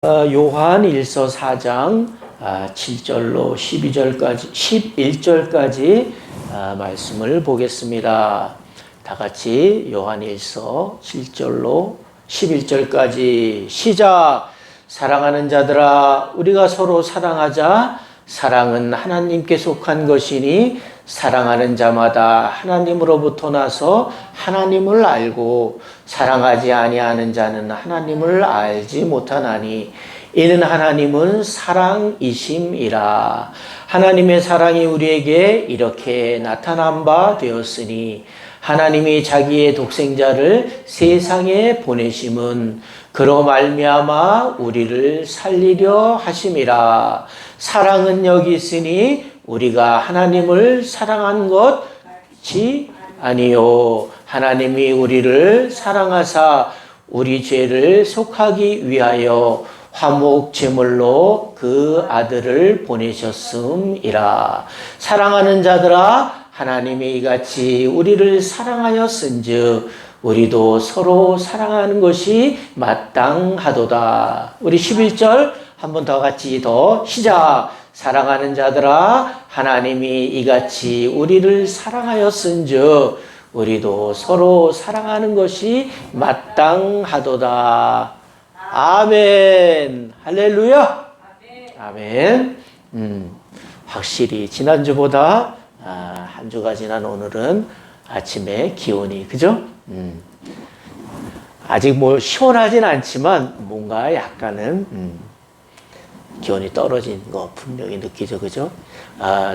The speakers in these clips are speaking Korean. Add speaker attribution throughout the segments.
Speaker 1: 요한 1서 4장 7절로 11절까지 말씀을 보겠습니다. 다 같이 요한 1서 7절로 11절까지 시작. 사랑하는 자들아, 우리가 서로 사랑하자. 사랑은 하나님께 속한 것이니 사랑하는 자마다 하나님으로부터 나서 하나님을 알고 사랑하지 아니하는 자는 하나님을 알지 못하나니 이는 하나님은 사랑이심이라. 하나님의 사랑이 우리에게 이렇게 나타난 바 되었으니 하나님이 자기의 독생자를 세상에 보내심은 그로 말미암아 우리를 살리려 하심이라. 사랑은 여기 있으니 우리가 하나님을 사랑한 것이 아니요 하나님이 우리를 사랑하사 우리 죄를 속하기 위하여 화목 제물로 그 아들을 보내셨음이라. 사랑하는 자들아, 하나님이 이같이 우리를 사랑하였은즉 우리도 서로 사랑하는 것이 마땅하도다. 우리 11절 한 번 더 같이 더 시작. 사랑하는 자들아, 하나님이 이같이 우리를 사랑하였은즉 우리도 서로 사랑하는 것이 마땅하도다. 아멘. 할렐루야. 아멘. 확실히 지난주보다 한 주가 지난 오늘은 아침에 기온이 그죠? 아직 뭐 시원하진 않지만 뭔가 약간은 기온이 떨어진 거 분명히 느끼죠, 그죠?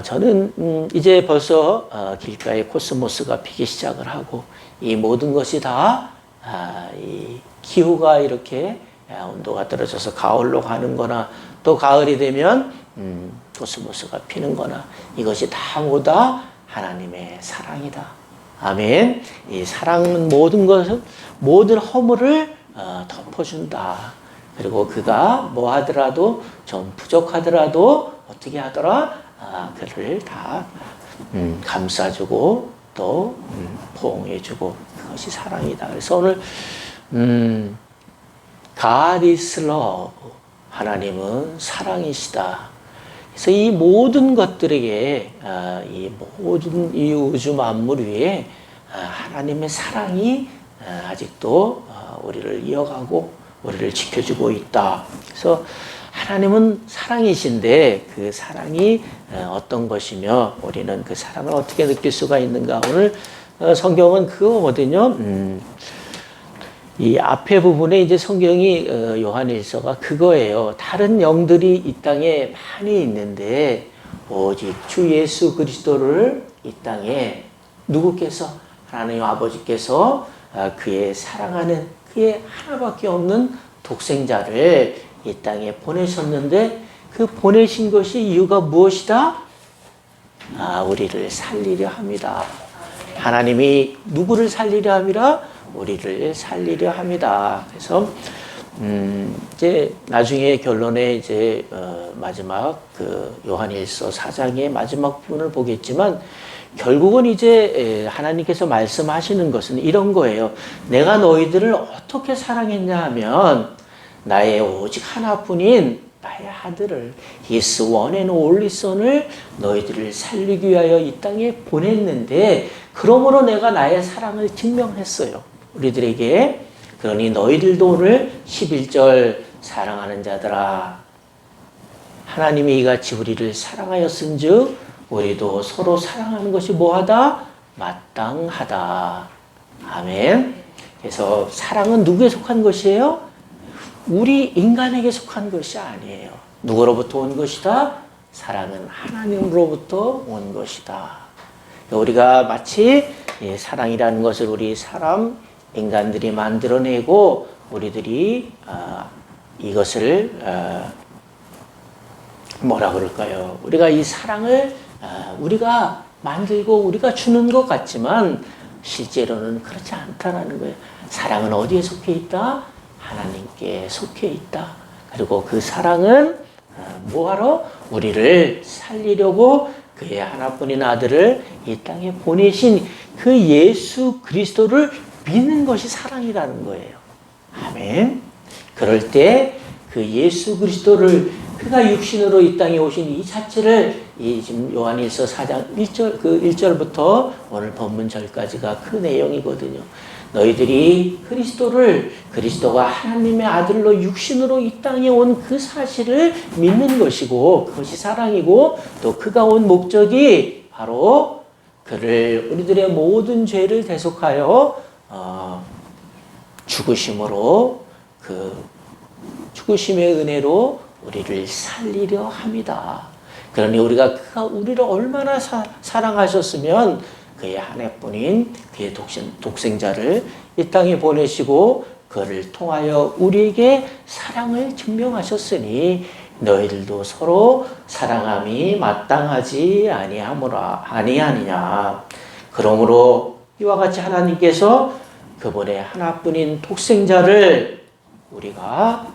Speaker 1: 저는 이제 벌써 길가에 코스모스가 피기 시작을 하고 이 모든 것이 다 이 기후가 이렇게 온도가 떨어져서 가을로 가는 거나 또 가을이 되면 코스모스가 피는 거나 이것이 다 모두 하나님의 사랑이다. 아멘. 이 사랑은 모든 것을, 모든 허물을 덮어준다. 그리고 그가 뭐 하더라도 좀 부족하더라도 어떻게 하더라? 그를 다 감싸주고 또 포옹해주고 그것이 사랑이다. 그래서 오늘 God is love. 하나님은 사랑이시다. 그래서 이 모든 것들에게 이 모든 이 우주 만물 위에 하나님의 사랑이 아직도 우리를 이어가고 우리를 지켜주고 있다. 그래서 하나님은 사랑이신데 그 사랑이 어떤 것이며 우리는 그 사랑을 어떻게 느낄 수가 있는가. 오늘 성경은 그거거든요. 이 앞에 부분에 이제 성경이 요한일서가 그거예요. 다른 영들이 이 땅에 많이 있는데 오직 주 예수 그리스도를 이 땅에 누구께서 하나님 아버지께서 그의 사랑하는 그의 하나밖에 없는 독생자를 이 땅에 보내셨는데 그 보내신 것이 이유가 무엇이다? 우리를 살리려 합니다. 하나님이 누구를 살리려 함이라? 우리를 살리려 합니다. 그래서 이제 나중에 결론에 이제 마지막 그 요한일서 4장의 마지막 부분을 보겠지만 결국은 이제 하나님께서 말씀하시는 것은 이런 거예요. 내가 너희들을 어떻게 사랑했냐 하면 나의 오직 하나뿐인 나의 아들을 His one and only Son을 너희들을 살리기 위하여 이 땅에 보냈는데 그러므로 내가 나의 사랑을 증명했어요. 우리들에게. 그러니 너희들도 오늘 11절 사랑하는 자들아 하나님이 이같이 우리를 사랑하였은즉 우리도 서로 사랑하는 것이 뭐하다? 마땅하다. 아멘. 그래서 사랑은 누구에 속한 것이에요? 우리 인간에게 속한 것이 아니에요. 누구로부터 온 것이다? 사랑은 하나님으로부터 온 것이다. 우리가 마치 사랑이라는 것을 우리 사람 인간들이 만들어내고 우리들이 이것을 뭐라 그럴까요? 우리가 이 사랑을 우리가 만들고 우리가 주는 것 같지만 실제로는 그렇지 않다라는 거예요. 사랑은 어디에 속해 있다? 하나님께 속해 있다. 그리고 그 사랑은 뭐하러? 우리를 살리려고 그의 하나뿐인 아들을 이 땅에 보내신 그 예수 그리스도를 믿는 것이 사랑이라는 거예요. 아멘. 그럴 때 그 예수 그리스도를 그가 육신으로 이 땅에 오신 이 자체를 이 지금 요한일서 4장 1절 그 1절부터 오늘 본문절까지가 그 내용이거든요. 너희들이 그리스도가 하나님의 아들로 육신으로 이 땅에 온 그 사실을 믿는 것이고 그것이 사랑이고 또 그가 온 목적이 바로 그를 우리들의 모든 죄를 대속하여 죽으심으로 그 죽으심의 은혜로 우리를 살리려 합니다. 그러니 그가 우리를 얼마나 사랑하셨으면 그의 하나뿐인 그의 독생자를 이 땅에 보내시고 그를 통하여 우리에게 사랑을 증명하셨으니 너희들도 서로 사랑함이 마땅하지 아니하느냐. 그러므로 이와 같이 하나님께서 그분의 하나뿐인 독생자를 우리가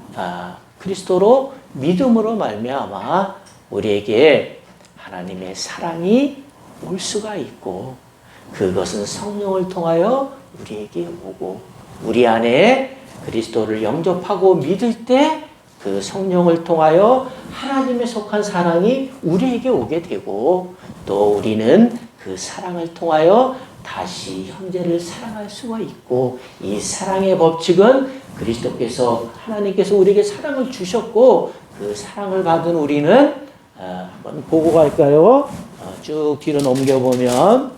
Speaker 1: 그리스도로 믿음으로 말미암아 우리에게 하나님의 사랑이 올 수가 있고 그것은 성령을 통하여 우리에게 오고 우리 안에 그리스도를 영접하고 믿을 때 그 성령을 통하여 하나님에 속한 사랑이 우리에게 오게 되고 또 우리는 그 사랑을 통하여 다시 형제를 사랑할 수가 있고 이 사랑의 법칙은 하나님께서 우리에게 사랑을 주셨고 그 사랑을 받은 우리는 한번 보고 갈까요? 쭉 뒤로 넘겨보면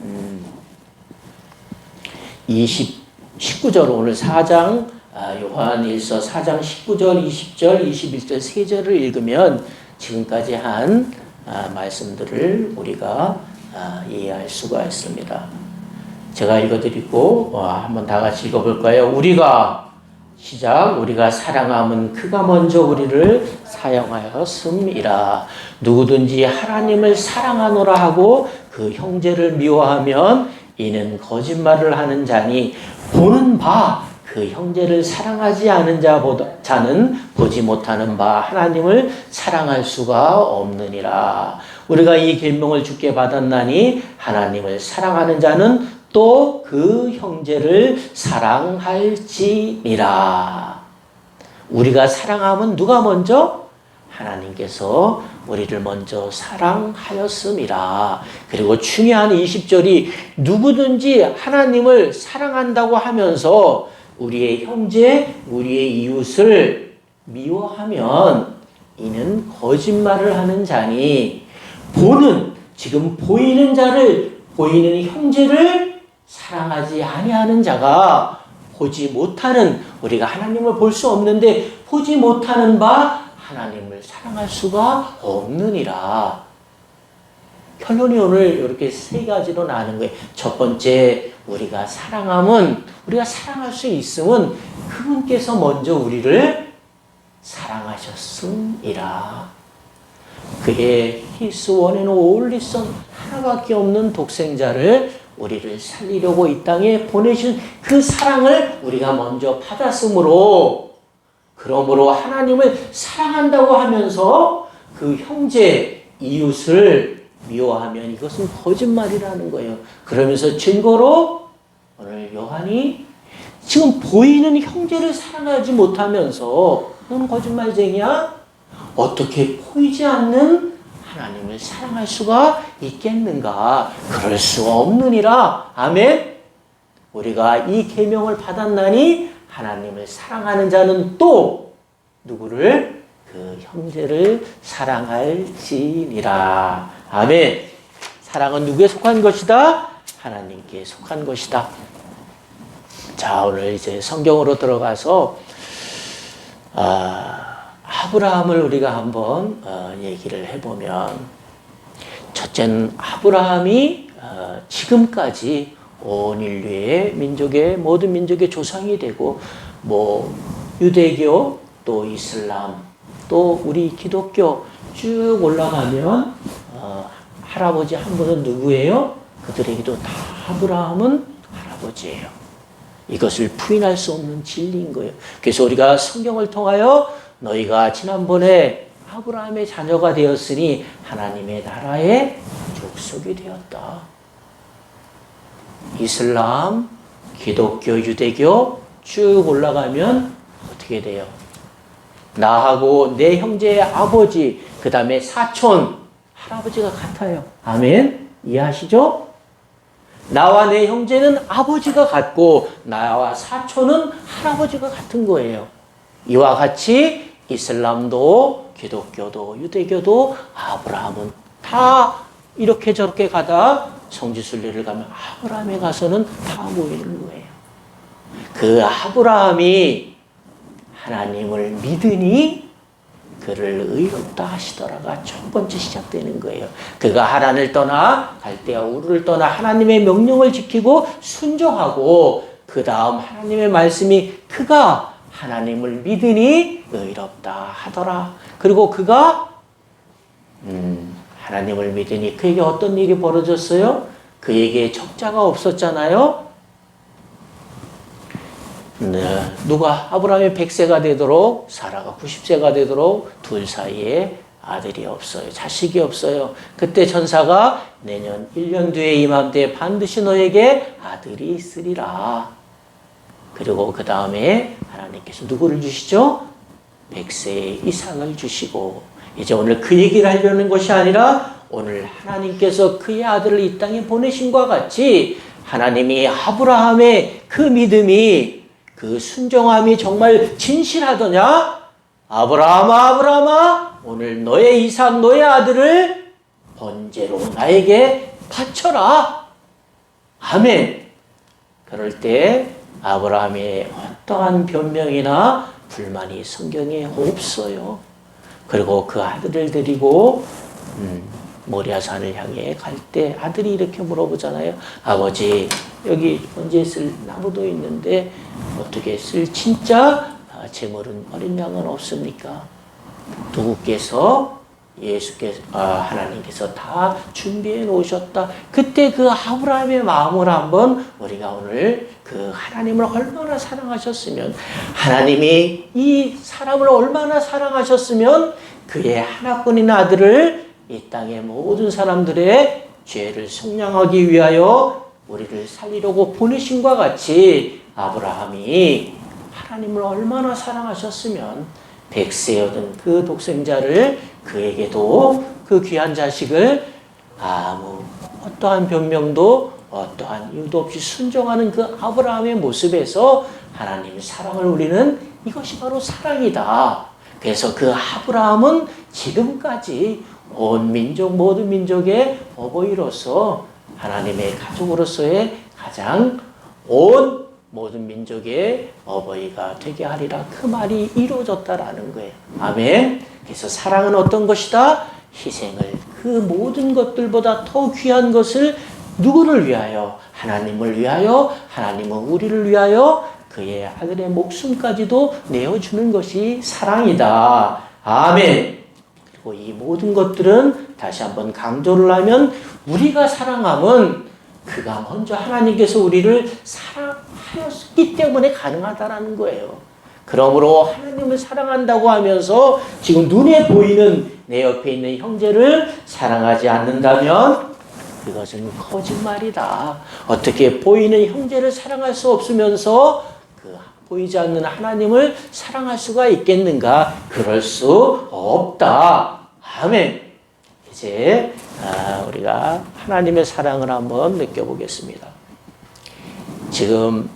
Speaker 1: 19절 오늘 4장 요한일서 4장 19절, 20절, 21절 3절을 읽으면 지금까지 한 말씀들을 우리가 이해할 수가 있습니다. 제가 읽어드리고 한번 다 같이 읽어볼까요? 우리가 사랑함은 그가 먼저 우리를 사랑하였음이라. 누구든지 하나님을 사랑하노라 하고 그 형제를 미워하면 이는 거짓말을 하는 자니 보는 바 그 형제를 사랑하지 않은 자는 보지 못하는 바 하나님을 사랑할 수가 없느니라. 우리가 이 계명을 주께 받았나니 하나님을 사랑하는 자는 또 그 형제를 사랑할지니라. 우리가 사랑하면 누가 먼저? 하나님께서 우리를 먼저 사랑하였음이라. 그리고 중요한 20절이 누구든지 하나님을 사랑한다고 하면서 우리의 형제, 우리의 이웃을 미워하면 이는 거짓말을 하는 자니 지금 보이는 형제를 사랑하지 아니하는 자가 보지 못하는 우리가 하나님을 볼 수 없는데 보지 못하는 바 하나님을 사랑할 수가 없느니라. 결론이 오늘 이렇게 세 가지로 나누는 거예요. 첫 번째, 우리가 사랑할 수 있음은 그분께서 먼저 우리를 사랑하셨음이라. 그의 His one and only Son 하나밖에 없는 독생자를 우리를 살리려고 이 땅에 보내신 그 사랑을 우리가 먼저 받았으므로 그러므로 하나님을 사랑한다고 하면서 그 형제, 이웃을 미워하면 이것은 거짓말이라는 거예요. 그러면서 증거로 오늘 요한이 지금 보이는 형제를 사랑하지 못하면서 넌 거짓말쟁이야? 어떻게 보이지 않는 하나님을 사랑할 수가 있겠는가? 그럴 수 없느니라. 아멘. 우리가 이 계명을 받았나니 하나님을 사랑하는 자는 또 누구를? 그 형제를 사랑할지니라. 아멘. 사랑은 누구에 속한 것이다? 하나님께 속한 것이다. 자, 오늘 이제 성경으로 들어가서 아브라함을 우리가 한번 얘기를 해보면, 첫째는 아브라함이 지금까지 온 인류의 모든 민족의 조상이 되고, 유대교, 또 이슬람, 또 우리 기독교 쭉 올라가면 할아버지 한 분은 누구예요? 그들에게도 다 아브라함은 할아버지예요. 이것을 부인할 수 없는 진리인 거예요. 그래서 우리가 성경을 통하여 너희가 지난번에 아브라함의 자녀가 되었으니 하나님의 나라의 족속이 되었다. 이슬람, 기독교, 유대교 쭉 올라가면 어떻게 돼요? 나하고 내 형제의 아버지, 그 다음에 사촌, 할아버지가 같아요. 아멘? 이해하시죠? 나와 내 형제는 아버지가 같고 나와 사촌은 할아버지가 같은 거예요. 이와 같이 이슬람도 기독교도 유대교도 아브라함은 다 이렇게 저렇게 가다 성지순례를 가면 아브라함에 가서는 다 모이는 거예요. 그 아브라함이 하나님을 믿으니 그를 의롭다 하시더라가 첫 번째 시작되는 거예요. 그가 하란을 떠나 갈대아 우르를 떠나 하나님의 명령을 지키고 순종하고 그 다음 하나님의 말씀이 그가 하나님을 믿으니 의롭다 하더라. 그리고 그가 하나님을 믿으니 그에게 어떤 일이 벌어졌어요? 그에게 적자가 없었잖아요. 네, 누가 아브라함이 100세가 되도록 사라가 90세가 되도록 둘 사이에 아들이 없어요. 자식이 없어요. 그때 천사가 내년 1년 뒤에 이맘때 반드시 너에게 아들이 있으리라. 그리고 그 다음에 하나님께서 누구를 주시죠? 100세의 이삭을 주시고 이제 오늘 그 얘기를 하려는 것이 아니라 오늘 하나님께서 그의 아들을 이 땅에 보내신과 같이 하나님이 아브라함의 그 믿음이 그 순종함이 정말 진실하더냐? 아브라함아 아브라함아 오늘 너의 이삭 너의 아들을 번제로 나에게 바쳐라. 아멘. 그럴 때 아브라함의 어떠한 변명이나 불만이 성경에 없어요. 그리고 그 아들을 데리고 모리아산을 향해 갈 때 아들이 이렇게 물어보잖아요. 아버지 여기 번제에 쓸 나무도 있는데 어떻게 쓸 진짜 제물은 어린 양은 없습니까? 누구께서 하나님께서 다 준비해 놓으셨다. 그때 그 아브라함의 마음을 한번 우리가 오늘 그 하나님을 얼마나 사랑하셨으면 하나님이 이 사람을 얼마나 사랑하셨으면 그의 하나뿐인 아들을 이 땅의 모든 사람들의 죄를 속량하기 위하여 우리를 살리려고 보내신과 같이 아브라함이 하나님을 얼마나 사랑하셨으면 100세여든 그 독생자를 그에게도 그 귀한 자식을 아무 어떠한 변명도 어떠한 이유도 없이 순종하는 그 아브라함의 모습에서 하나님의 사랑을 우리는 이것이 바로 사랑이다. 그래서 그 아브라함은 지금까지 온 민족 모든 민족의 어버이로서 하나님의 가족으로서의 가장 온 모든 민족의 어버이가 되게 하리라. 그 말이 이루어졌다라는 거예요. 아멘. 그래서 사랑은 어떤 것이다? 희생을 그 모든 것들보다 더 귀한 것을 누구를 위하여? 하나님을 위하여 하나님은 우리를 위하여 그의 아들의 목숨까지도 내어주는 것이 사랑이다. 아멘. 그리고 이 모든 것들은 다시 한번 강조를 하면 우리가 사랑함은 그가 먼저 하나님께서 우리를 사랑하였기 때문에 가능하다라는 거예요. 그러므로 하나님을 사랑한다고 하면서 지금 눈에 보이는 내 옆에 있는 형제를 사랑하지 않는다면 그것은 거짓말이다. 어떻게 보이는 형제를 사랑할 수 없으면서 그 보이지 않는 하나님을 사랑할 수가 있겠는가? 그럴 수 없다. 아멘. 이제 우리가 하나님의 사랑을 한번 느껴보겠습니다. 지금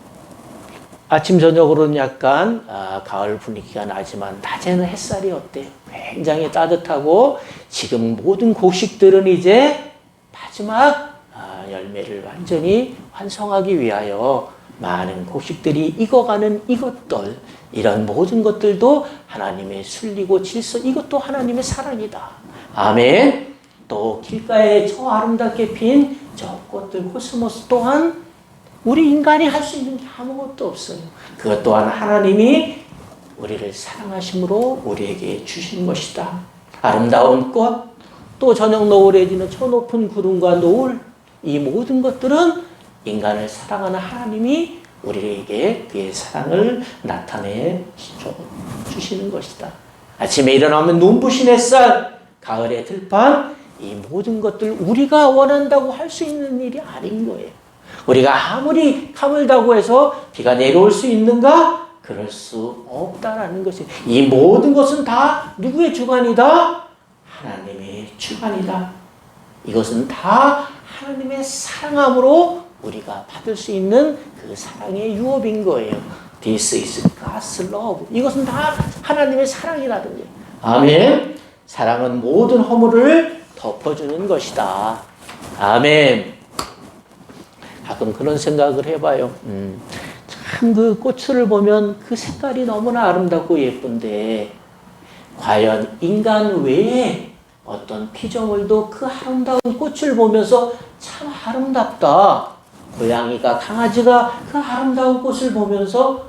Speaker 1: 아침 저녁으로는 약간 가을 분위기가 나지만 낮에는 햇살이 어때요? 굉장히 따뜻하고 지금 모든 곡식들은 이제 마지막 열매를 완전히 완성하기 위하여 많은 곡식들이 익어가는 이것들, 이런 모든 것들도 하나님의 순리고 질서, 이것도 하나님의 사랑이다. 아멘. 또 길가에 저 아름답게 핀 저 꽃들 코스모스 또한 우리 인간이 할 수 있는 게 아무것도 없어요. 그것 또한 하나님이 우리를 사랑하심으로 우리에게 주신 것이다. 아름다운 꽃, 또 저녁 노을에 지는 저 높은 구름과 노을, 이 모든 것들은 인간을 사랑하는 하나님이 우리에게 그의 사랑을 나타내 주시는 것이다. 아침에 일어나면 눈부신 햇살, 가을의 들판, 이 모든 것들 우리가 원한다고 할 수 있는 일이 아닌 거예요. 우리가 아무리 가물다고 해서 비가 내려올 수 있는가? 그럴 수 없다라는 것이, 이 모든 것은 다 누구의 주관이다? 하나님의 주관이다. 이것은 다 하나님의 사랑함으로 우리가 받을 수 있는 그 사랑의 유업인 거예요. This is God's love. 이것은 다 하나님의 사랑이라는 거예요. 아멘. 사랑은 모든 허물을 덮어주는 것이다. 아멘. 가끔 그런 생각을 해봐요. 참 그 꽃을 보면 그 색깔이 너무나 아름답고 예쁜데 과연 인간 외에 어떤 피조물도 그 아름다운 꽃을 보면서 참 아름답다. 고양이가, 강아지가 그 아름다운 꽃을 보면서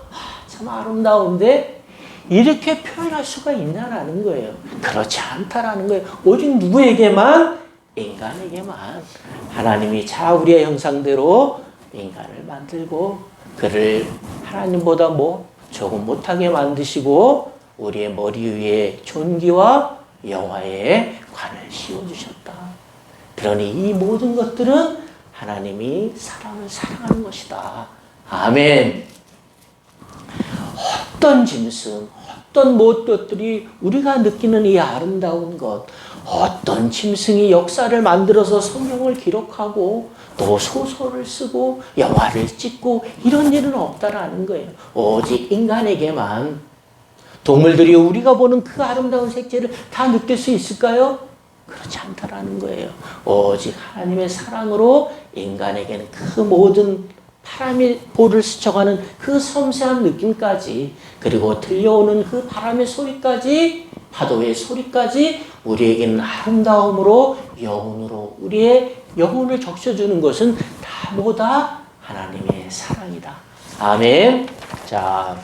Speaker 1: 참 아름다운데 이렇게 표현할 수가 있나라는 거예요. 그렇지 않다라는 거예요. 오직 누구에게만? 인간에게만. 하나님이 자 우리의 형상대로 인간을 만들고 그를 하나님보다 조금 못하게 만드시고 우리의 머리 위에 존귀와 영화의 관을 씌워주셨다. 그러니 이 모든 것들은 하나님이 사람을 사랑하는 것이다. 아멘. 어떤 짐승, 어떤 것들이 우리가 느끼는 이 아름다운 것, 어떤 짐승이 역사를 만들어서 성경을 기록하고 또 소설을 쓰고 영화를 찍고 이런 일은 없다라는 거예요. 오직 인간에게만. 동물들이 우리가 보는 그 아름다운 색채를 다 느낄 수 있을까요? 그렇지 않다라는 거예요. 오직 하나님의 사랑으로 인간에게는 그 모든 바람이 볼을 스쳐가는 그 섬세한 느낌까지, 그리고 들려오는 그 바람의 소리까지, 파도의 소리까지 우리에게는 아름다움으로, 영혼으로 우리의 영혼을 적셔주는 것은 다 뭐다? 하나님의 사랑이다. 아멘. 자,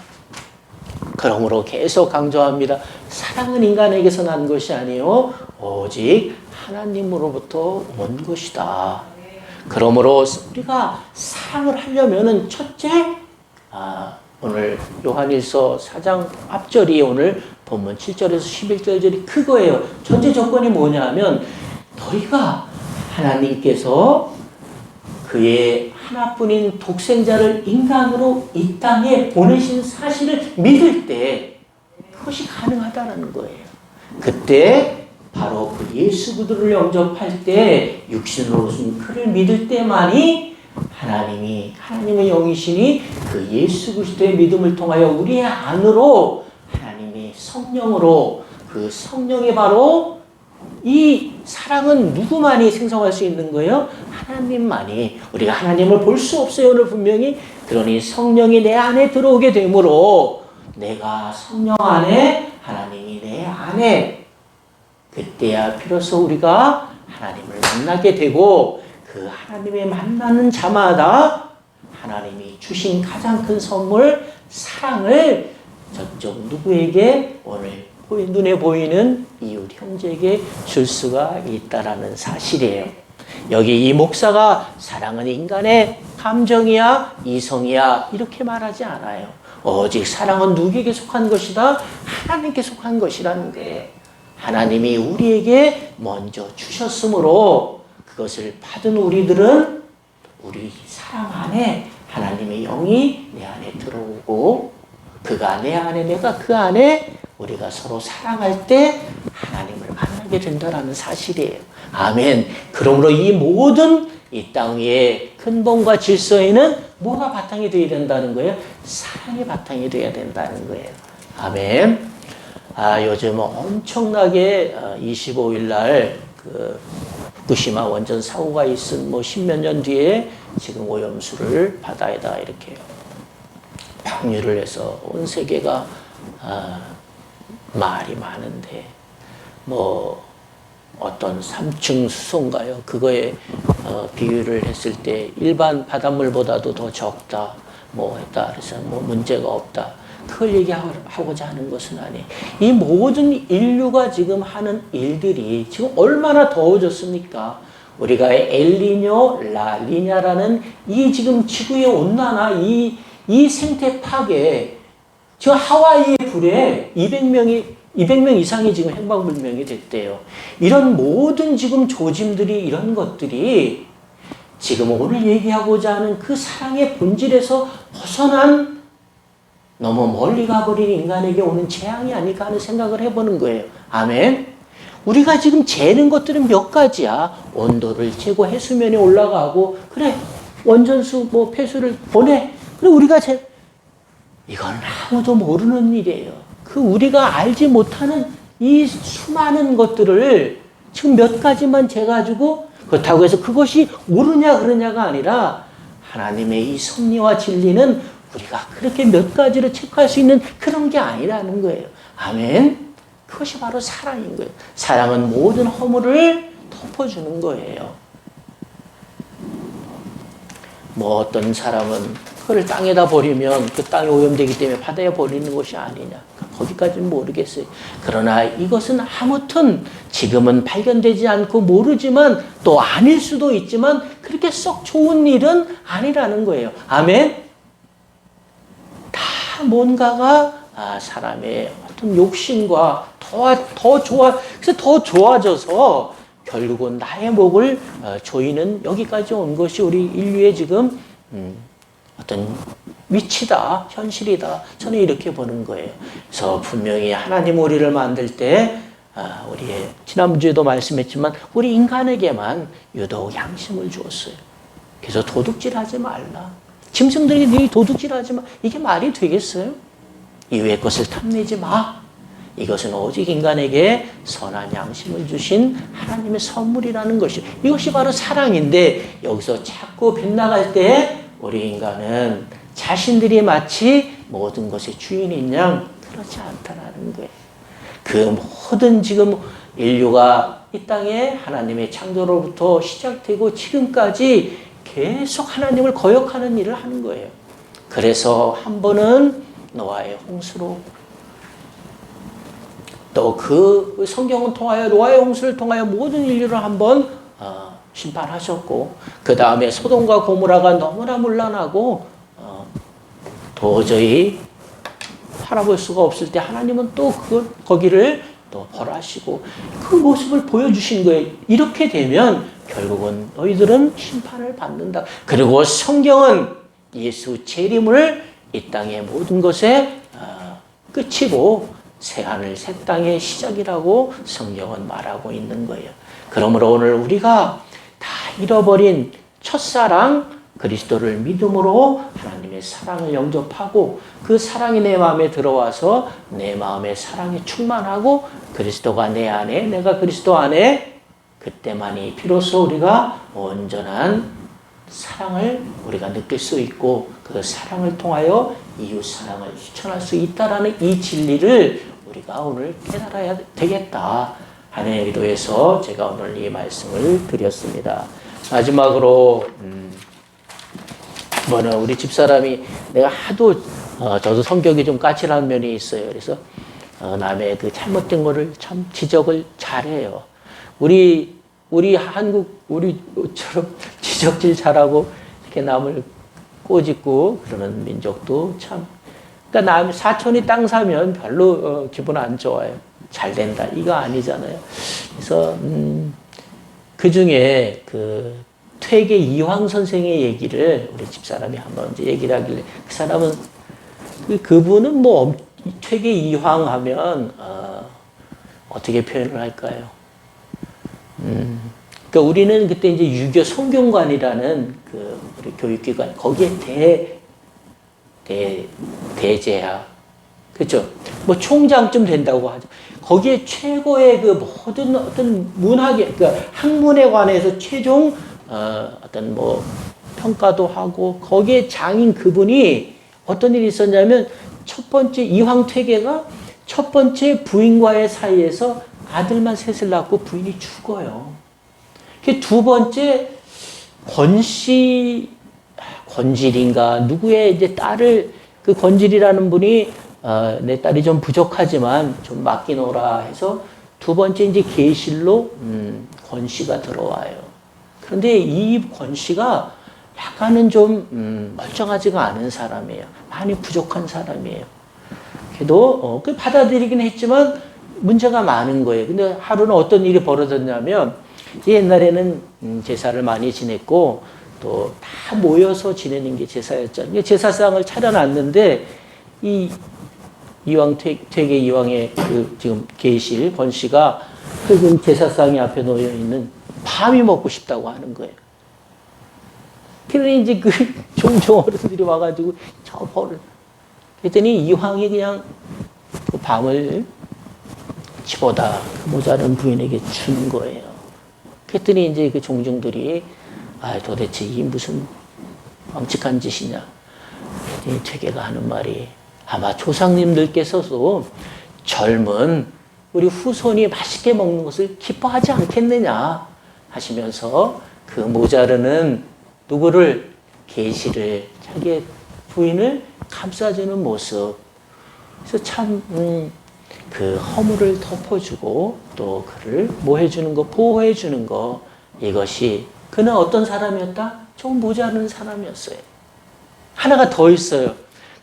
Speaker 1: 그러므로 계속 강조합니다. 사랑은 인간에게서 난 것이 아니요 오직 하나님으로부터 온 것이다. 그러므로 우리가 사랑을 하려면은 첫째, 오늘 요한일서 4장 앞절이 오늘 본문 7절에서 11절이 그거예요. 첫째 조건이 뭐냐면 너희가 하나님께서 그의 하나뿐인 독생자를 인간으로 이 땅에 보내신 사실을 믿을 때 그것이 가능하다는 거예요. 그때 바로 그 예수 그리스도를 영접할 때 육신으로 오신 그를 믿을 때만이 하나님의 영이시니 그 예수 그리스도의 믿음을 통하여 우리의 안으로 하나님의 성령으로, 그 성령이 바로 이 사랑은 누구만이 생성할 수 있는 거예요? 하나님만이. 우리가 하나님을 볼 수 없어요, 오늘 분명히. 그러니 성령이 내 안에 들어오게 되므로 내가 성령 안에, 하나님이 내 안에, 그때야 비로소 우리가 하나님을 만나게 되고, 그 하나님의 만나는 자마다 하나님이 주신 가장 큰 선물, 사랑을 저쪽 누구에게, 오늘 눈에 보이는 이웃 형제에게 줄 수가 있다라는 사실이에요. 여기 이 목사가 사랑은 인간의 감정이야, 이성이야 이렇게 말하지 않아요. 오직 사랑은 누구에게 속한 것이다? 하나님께 속한 것이라는 거예요. 하나님이 우리에게 먼저 주셨으므로 그것을 받은 우리들은 우리 사랑 안에 하나님의 영이 내 안에 들어오고, 그가 내 안에, 내가 그 안에, 우리가 서로 사랑할 때 하나님을 만나게 된다는 사실이에요. 아멘. 그러므로 이 모든 이 땅 위의 근본과 질서에는 뭐가 바탕이 되어야 된다는 거예요? 사랑이 바탕이 되어야 된다는 거예요. 아멘. 요즘 엄청나게 25일 날 후쿠시마 원전 사고가 있은 10몇 년 뒤에 지금 오염수를 바다에다 이렇게 방류를 해서 온 세계가 말이 많은데 어떤 3층 수소인가요? 그거에 비유를 했을 때 일반 바닷물보다도 더 적다 했다 그래서 문제가 없다. 그걸 얘기하고자 하는 것은 아니에요. 이 모든 인류가 지금 하는 일들이 지금 얼마나 더워졌습니까? 우리가 엘니뇨, 라니냐라는 이 지금 지구의 온난화, 이 생태 파괴, 지금 하와이의 불에 200명 이상이 지금 행방불명이 됐대요. 이런 모든 지금 조짐들이, 이런 것들이 지금 오늘 얘기하고자 하는 그 사랑의 본질에서 벗어난 너무 멀리 가버린 인간에게 오는 재앙이 아닐까 하는 생각을 해보는 거예요. 아멘. 우리가 지금 재는 것들은 몇 가지야. 온도를 재고 해수면이 올라가고, 그래, 원전수, 폐수를 보내. 그래, 우리가 이건 아무도 모르는 일이에요. 그 우리가 알지 못하는 이 수많은 것들을 지금 몇 가지만 재가지고, 그렇다고 해서 그것이 옳으냐 그러냐가 아니라 하나님의 이 섭리와 진리는 우리가 그렇게 몇 가지로 체크할 수 있는 그런 게 아니라는 거예요. 아멘. 그것이 바로 사랑인 거예요. 사랑은 모든 허물을 덮어주는 거예요. 어떤 사람은 그걸 땅에다 버리면 그 땅이 오염되기 때문에 바다에 버리는 것이 아니냐. 거기까지는 모르겠어요. 그러나 이것은 아무튼 지금은 발견되지 않고 모르지만 또 아닐 수도 있지만 그렇게 썩 좋은 일은 아니라는 거예요. 아멘. 다 뭔가가 사람의 어떤 욕심과 그래서 더 좋아져서 결국은 나의 목을 조이는 여기까지 온 것이 우리 인류의 지금 어떤 위치다, 현실이다. 저는 이렇게 보는 거예요. 그래서 분명히 하나님 우리를 만들 때 우리 지난주에도 말씀했지만 우리 인간에게만 유독 양심을 주었어요. 그래서 도둑질하지 말라. 짐승들이 네 도둑질하지 마. 이게 말이 되겠어요? 이외의 것을 탐내지 마. 이것은 오직 인간에게 선한 양심을 주신 하나님의 선물이라는 것이, 이것이 바로 사랑인데, 여기서 자꾸 빗나갈 때 우리 인간은 자신들이 마치 모든 것의 주인인 양 그렇지 않다라는 거예요. 그 모든 지금 인류가 이 땅에 하나님의 창조로부터 시작되고 지금까지 계속 하나님을 거역하는 일을 하는 거예요. 그래서 한 번은 노아의 홍수로, 또 그 성경을 통하여 노아의 홍수를 통하여 모든 인류를 한번 심판하셨고, 그 다음에 소돔과 고모라가 너무나 문란하고 도저히 바라볼 수가 없을 때 하나님은 또 거기를 또 벌하시고 그 모습을 보여주신 거예요. 이렇게 되면 결국은 너희들은 심판을 받는다. 그리고 성경은 예수 재림을 이 땅의 모든 것의 끝이고 새하늘 새 땅의 시작이라고 성경은 말하고 있는 거예요. 그러므로 오늘 우리가 다 잃어버린 첫사랑 그리스도를 믿음으로 하나님의 사랑을 영접하고 그 사랑이 내 마음에 들어와서 내 마음에 사랑이 충만하고 그리스도가 내 안에, 내가 그리스도 안에, 그때만이 비로소 우리가 온전한 사랑을 우리가 느낄 수 있고 그 사랑을 통하여 이웃 사랑을 실천할 수 있다라는 이 진리를 우리가 오늘 깨달아야 되겠다 하는 의도에서 제가 오늘 이 말씀을 드렸습니다. 마지막으로 우리 집사람이 내가 하도 저도 성격이 좀 까칠한 면이 있어요. 그래서 남의 그 잘못된 거를 참 지적을 잘해요. 우리 우리처럼 지적질 잘하고 이렇게 남을 꼬집고 그러는 민족도 참. 그러니까 사촌이 땅 사면 별로 기분 안 좋아요. 잘 된다 이거 아니잖아요. 그래서 그 중에 그 퇴계 이황 선생의 얘기를 우리 집사람이 한번 이제 얘기를 하길래 그 사람은 그분은 퇴계 이황 하면 어떻게 표현을 할까요? 그러니까 우리는 그때 이제 유교 성균관이라는 그 우리 교육기관 거기에 대제야, 그렇죠? 총장쯤 된다고 하죠. 거기에 최고의 그 모든 어떤 문학의 그러니까 학문에 관해서 최종 어떤 평가도 하고 거기에 장인 그분이 어떤 일이 있었냐면 첫 번째 이황퇴계가 첫 번째 부인과의 사이에서 아들만 셋을 낳고 부인이 죽어요. 두 번째 권질인가 누구의 이제 딸을 그 권질이라는 분이 내 딸이 좀 부족하지만 좀 맡기노라 해서 두 번째 이제 계실로 권씨가 들어와요. 그런데 이 권씨가 약간은 좀 멀쩡하지가 않은 사람이에요. 많이 부족한 사람이에요. 그래도 받아들이긴 했지만 문제가 많은 거예요. 근데 하루는 어떤 일이 벌어졌냐면 옛날에는 제사를 많이 지냈고 또 다 모여서 지내는 게 제사였잖아요. 제사상을 차려놨는데 이 이왕 퇴계 이왕의 그 지금 계실 권씨가 그 지금 제사상이 앞에 놓여 있는 밤이 먹고 싶다고 하는 거예요. 그러니 이제 그 종종 어른들이 와가지고 저 벌을 그랬더니 이황이 그냥 그 밤을 집어다 그 모자른 부인에게 주는 거예요. 그랬더니 이제 그 종종들이 아 도대체 이 무슨 끔찍한 짓이냐. 그랬더니 퇴계가 하는 말이 아마 조상님들께서도 젊은 우리 후손이 맛있게 먹는 것을 기뻐하지 않겠느냐 하시면서 그 모자르는 누구를 계시를 자기의 부인을 감싸주는 모습. 그래서 참 그 허물을 덮어주고 또 그를 뭐 해주는 거 보호해주는 거 이것이 그는 어떤 사람이었다? 좀 모자르는 사람이었어요. 하나가 더 있어요.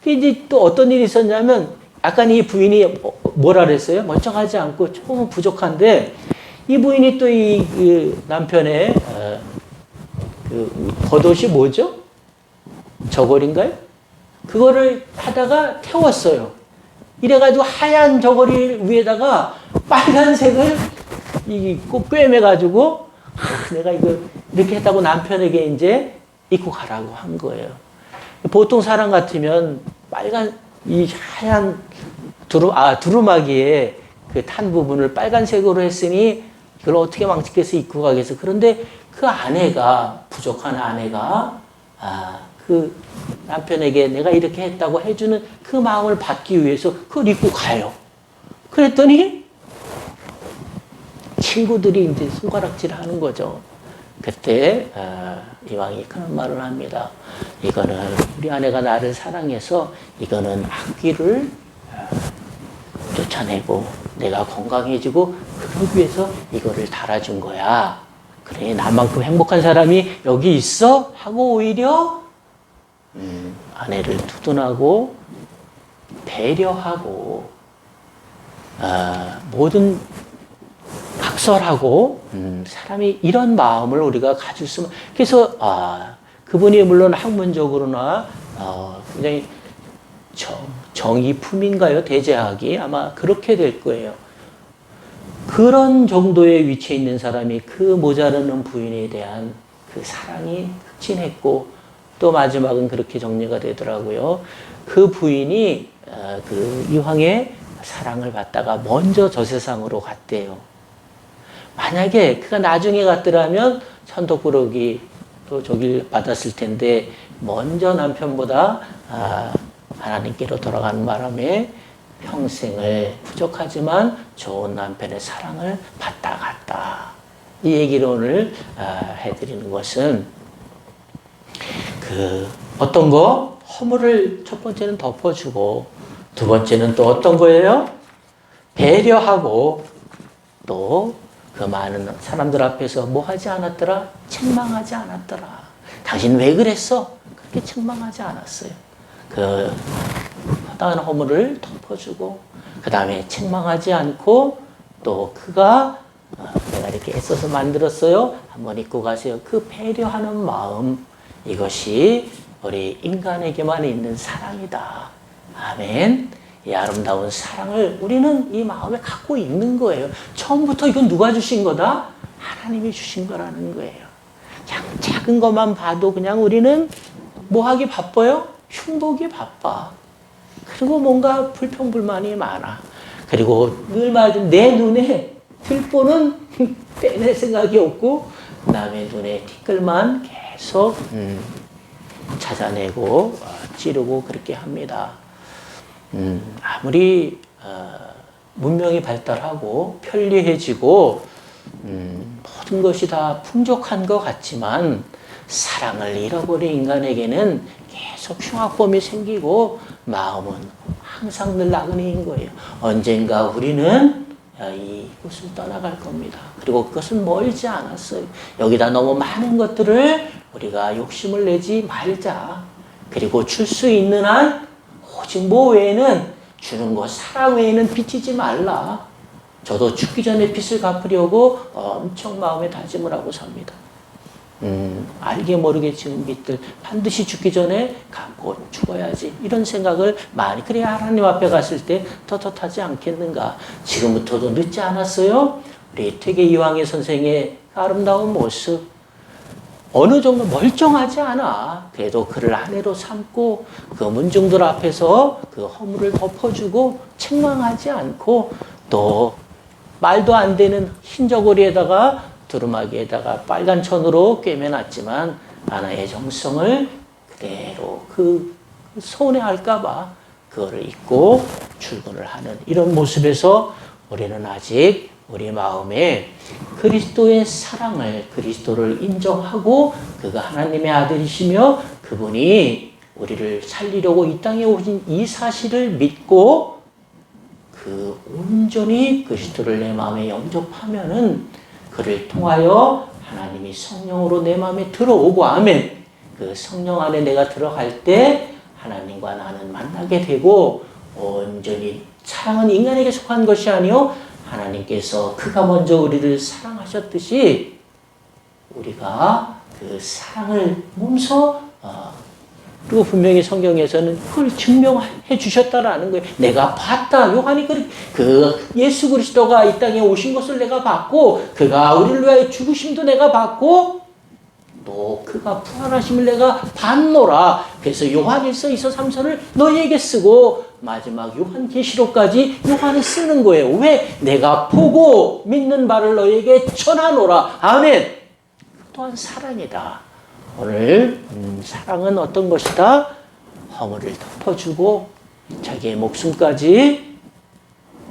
Speaker 1: 이제 또 어떤 일이 있었냐면 약간 이 부인이 뭐라 그랬어요? 멀쩡하지 않고 조금 부족한데 이 부인이 또 이 남편의 그 겉옷이 뭐죠? 저고리인가요? 그거를 하다가 태웠어요. 이래가지고 하얀 저고리 위에다가 빨간색을 꼭 꿰매가지고 내가 이거 이렇게 했다고 남편에게 이제 입고 가라고 한 거예요. 보통 사람 같으면 빨간 이 하얀 두루마기에 그 탄 부분을 빨간색으로 했으니 그걸 어떻게 망치해서 입고 가겠어. 그런데 그 아내가 부족한 아내가 그 남편에게 내가 이렇게 했다고 해주는 그 마음을 받기 위해서 그걸 입고 가요. 그랬더니 친구들이 이제 손가락질 하는 거죠. 그때 이왕이 그런 말을 합니다. 이거는 우리 아내가 나를 사랑해서 이거는 악귀를 쫓아내고 내가 건강해지고 그러기 위해서 이거를 달아준 거야. 그래 나만큼 행복한 사람이 여기 있어? 하고 오히려 아내를 두둔하고 배려하고 모든 각설하고 사람이 이런 마음을 우리가 가질 수만 그래서 그분이 물론 학문적으로나 굉장히 정의품인가요? 대제학이 아마 그렇게 될 거예요. 그런 정도의 위치에 있는 사람이 그 모자르는 부인에 대한 그 사랑이 극진했고 또 마지막은 그렇게 정리가 되더라고요. 그 부인이 그 이황의 사랑을 받다가 먼저 저 세상으로 갔대요. 만약에 그가 나중에 갔더라면 천덕꾸러기 또 저길 받았을 텐데 먼저 남편보다 하나님께로 돌아가는 바람에 평생을 부족하지만 좋은 남편의 사랑을 받다 갔다. 이 얘기를 오늘 해드리는 것은 그 어떤 거? 허물을 첫 번째는 덮어주고 두 번째는 또 어떤 거예요? 배려하고 또 그 많은 사람들 앞에서 뭐 하지 않았더라? 책망하지 않았더라. 당신 왜 그랬어? 그렇게 책망하지 않았어요. 그 허다한 허물을 덮어주고 그 다음에 책망하지 않고 또 그가 내가 이렇게 애써서 만들었어요. 한번 입고 가세요. 그 배려하는 마음 이것이 우리 인간에게만 있는 사랑이다. 아멘. 이 아름다운 사랑을 우리는 이 마음에 갖고 있는 거예요. 처음부터 이건 누가 주신 거다? 하나님이 주신 거라는 거예요. 그냥 작은 것만 봐도 그냥 우리는 뭐 하기 바빠요? 흉보기 바빠. 그리고 뭔가 불평불만이 많아. 그리고 늘 말하듯 내 눈에 들보는 빼낼 생각이 없고 남의 눈에 티끌만 계속 찾아내고 찌르고 그렇게 합니다. 아무리 문명이 발달하고 편리해지고 모든 것이 다 풍족한 것 같지만 사랑을 잃어버린 인간에게는 계속 흉악범이 생기고 마음은 항상 늘 나그네인 거예요. 언젠가 우리는 이곳을 떠나갈 겁니다. 그리고 그것은 멀지 않았어요. 여기다 너무 많은 것들을 우리가 욕심을 내지 말자. 그리고 줄 수 있는 한 오직 뭐 외에는 주는 것 사랑 외에는 빚지지 말라. 저도 죽기 전에 빚을 갚으려고 엄청 마음에 다짐을 하고 삽니다. 알게 모르게 지은 빛들 반드시 죽기 전에 갖고 죽어야지. 이런 생각을 많이, 그래야 하나님 앞에 갔을 때 떳떳하지 않겠는가. 지금부터도 늦지 않았어요. 우리 퇴계 이황희 선생의 아름다운 모습, 어느 정도 멀쩡하지 않아. 그래도 그를 아내로 삼고 그 문중들 앞에서 그 허물을 덮어주고 책망하지 않고, 또 말도 안 되는 흰 저고리에다가 두루마기에다가 빨간 천으로 꿰매놨지만 아내의 정성을 그대로 그 손해할까봐 그거를 잊고 출근을 하는 이런 모습에서 우리는 아직 우리 마음에 그리스도의 사랑을, 그리스도를 인정하고 그가 하나님의 아들이시며 그분이 우리를 살리려고 이 땅에 오신 이 사실을 믿고 그 온전히 그리스도를 내 마음에 영접하면은 그를 통하여 하나님이 성령으로 내 마음에 들어오고, 아멘. 그 성령 안에 내가 들어갈 때 하나님과 나는 만나게 되고, 온전히 사랑은 인간에게 속한 것이 아니요 하나님께서 그가 먼저 우리를 사랑하셨듯이 우리가 그 사랑을 몸소 그리고 분명히 성경에서는 그걸 증명해 주셨다라는 거예요. 내가 봤다. 요한이 그 예수 그리스도가 이 땅에 오신 것을 내가 봤고, 그가 우리를 위하여 죽으심도 내가 봤고, 또 그가 부활하심을 내가 봤노라. 그래서 요한일서 2서 3서를 너희에게 쓰고 마지막 요한계시록까지 요한이 쓰는 거예요. 왜? 내가 보고 믿는 바를 너희에게 전하노라. 아멘. 또한 사랑이다. 오늘 사랑은 어떤 것이다? 허물을 덮어주고 자기의 목숨까지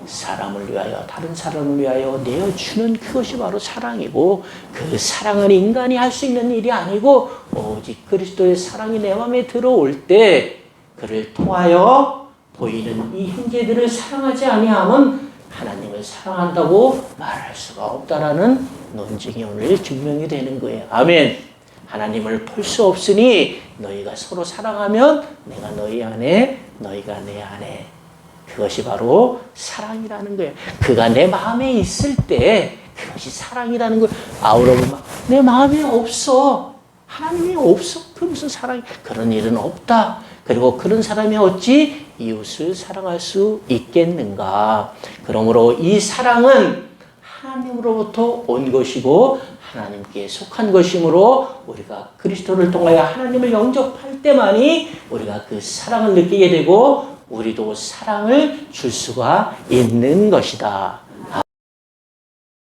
Speaker 1: 사람을 위하여, 다른 사람을 위하여 내어주는 그것이 바로 사랑이고, 그 사랑은 인간이 할 수 있는 일이 아니고 오직 그리스도의 사랑이 내 마음에 들어올 때 그를 통하여 보이는 이 형제들을 사랑하지 아니하면 하나님을 사랑한다고 말할 수가 없다라는 논증이 오늘 증명이 되는 거예요. 아멘. 하나님을 볼 수 없으니 너희가 서로 사랑하면 내가 너희 안에, 너희가 내 안에. 그것이 바로 사랑이라는 거예요. 그가 내 마음에 있을 때 그것이 사랑이라는 거예요. 아우러분, 내 마음에 없어. 하나님이 없어. 그 무슨 사랑이? 그런 일은 없다. 그리고 그런 사람이 어찌 이웃을 사랑할 수 있겠는가. 그러므로 이 사랑은 하나님으로부터 온 것이고 하나님께 속한 것이므로 우리가 그리스도를 통하여 하나님을 영접할 때만이 우리가 그 사랑을 느끼게 되고 우리도 사랑을 줄 수가 있는 것이다.